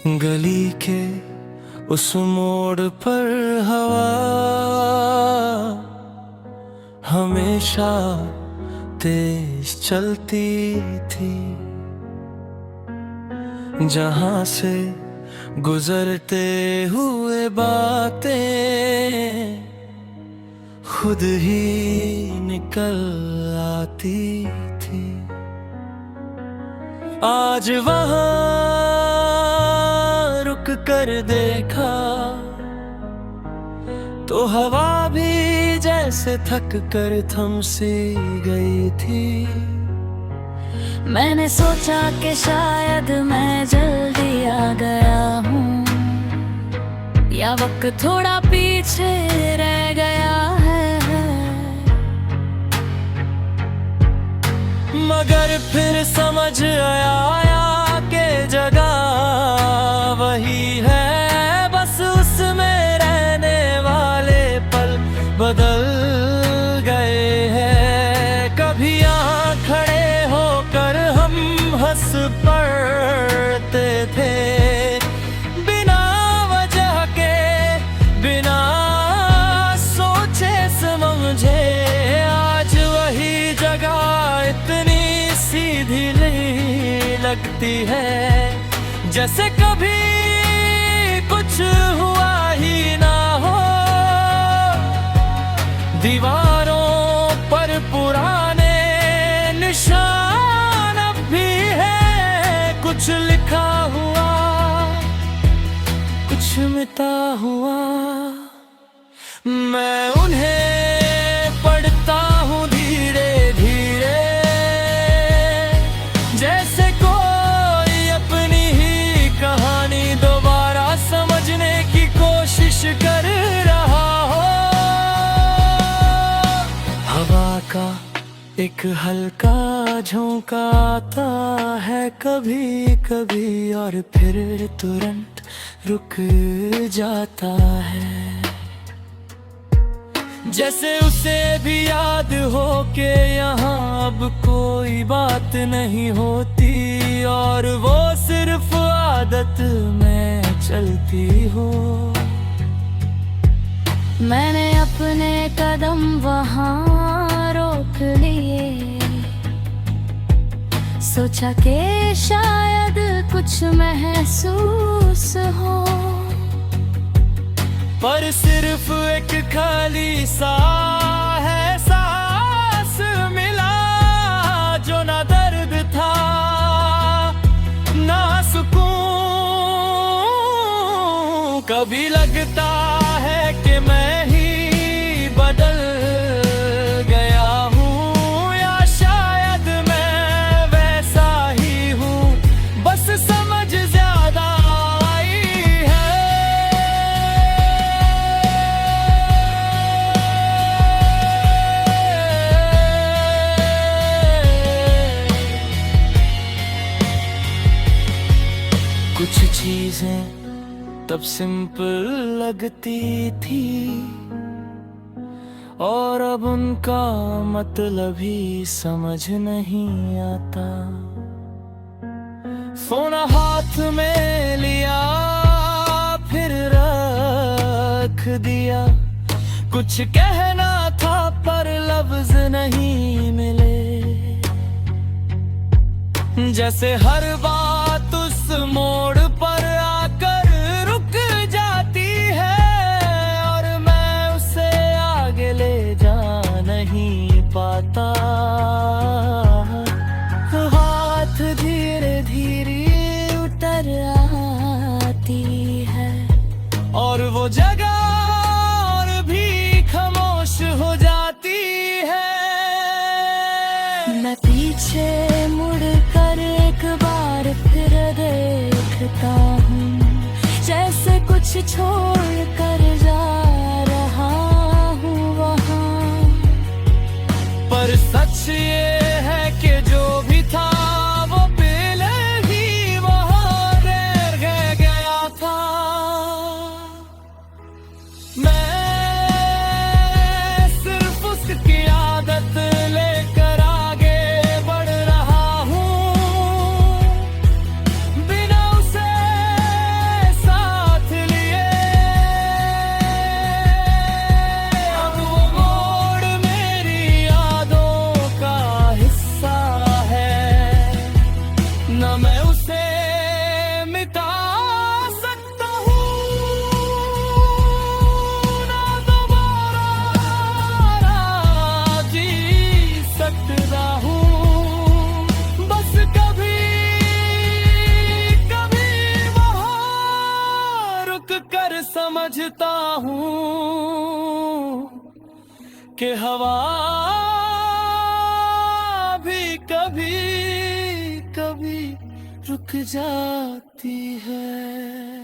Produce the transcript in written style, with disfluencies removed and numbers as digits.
गली के उस मोड़ पर हवा हमेशा तेज चलती थी। जहां से गुजरते हुए बातें खुद ही निकल आती थी। आज वहां रुक कर देखा तो हवा भी जैसे थक कर थम सी गई थी। मैंने सोचा कि शायद मैं जल्दी आ गया हूँ, या वक्त थोड़ा पीछे रह गया है। मगर फिर समझ आया कि जगह वही है, बस उसमें रहने वाले पल बदल गए हैं। कभी यहाँ खड़े होकर हम हंस पड़ते थे, बिना वजह के, बिना सोचे समझे। आज वही जगह इतनी सीधी लगती है जैसे कभी कुछ हुआ ही ना हो। दीवारों पर पुराने निशान अब भी है, कुछ लिखा हुआ, कुछ मिटा हुआ। मैं उन्हें पढ़ता हूँ धीरे धीरे, जैसे कोई अपनी ही कहानी दोबारा समझने की कोशिश कर रहा हो। हवा का एक हल्का झोंका आता है कभी कभी, और फिर तुरंत रुक जाता है। जैसे उसे भी याद हो कि यहाँ अब कोई बात नहीं होती, और वो सिर्फ आदत में चलती हो। मैंने अपने कदम वहाँ रोक लिए, सोचा कि शायद कुछ महसूस हो। पर सिर्फ एक खाली सा है सांस मिला, जो ना दर्द था ना सुकून। कभी लगता है कि मैं ही बदल गया हूँ, या शायद मैं वैसा ही हूँ, बस समझ ज्यादा आई है। कुछ चीजें तब सिंपल लगती थी, और अब उनका मतलब ही समझ नहीं आता। फोन हाथ में लिया फिर रख दिया, कुछ कहना था पर लफ्ज नहीं मिले। जैसे हर बात उस मोड़ पर आकर रुक जाती है, और मैं उसे आगे ले जा नहीं पाता। हाथ धीरे धीरे उतर आती है, और वो जगह और भी खामोश हो जाती है। मैं पीछे मुड़ कर एक बार फिर देखता हूँ, जैसे कुछ छोड़ कर जा रहा हूँ वहाँ। पर सच ये है कि जो भी था वो पहले ही वहाँ रह गया था। मैं सिर्फ उसकी आदत लेकर आगे बढ़ रहा हूँ, बिना उसे कर समझता हूँ कि हवा भी कभी कभी रुक जाती है।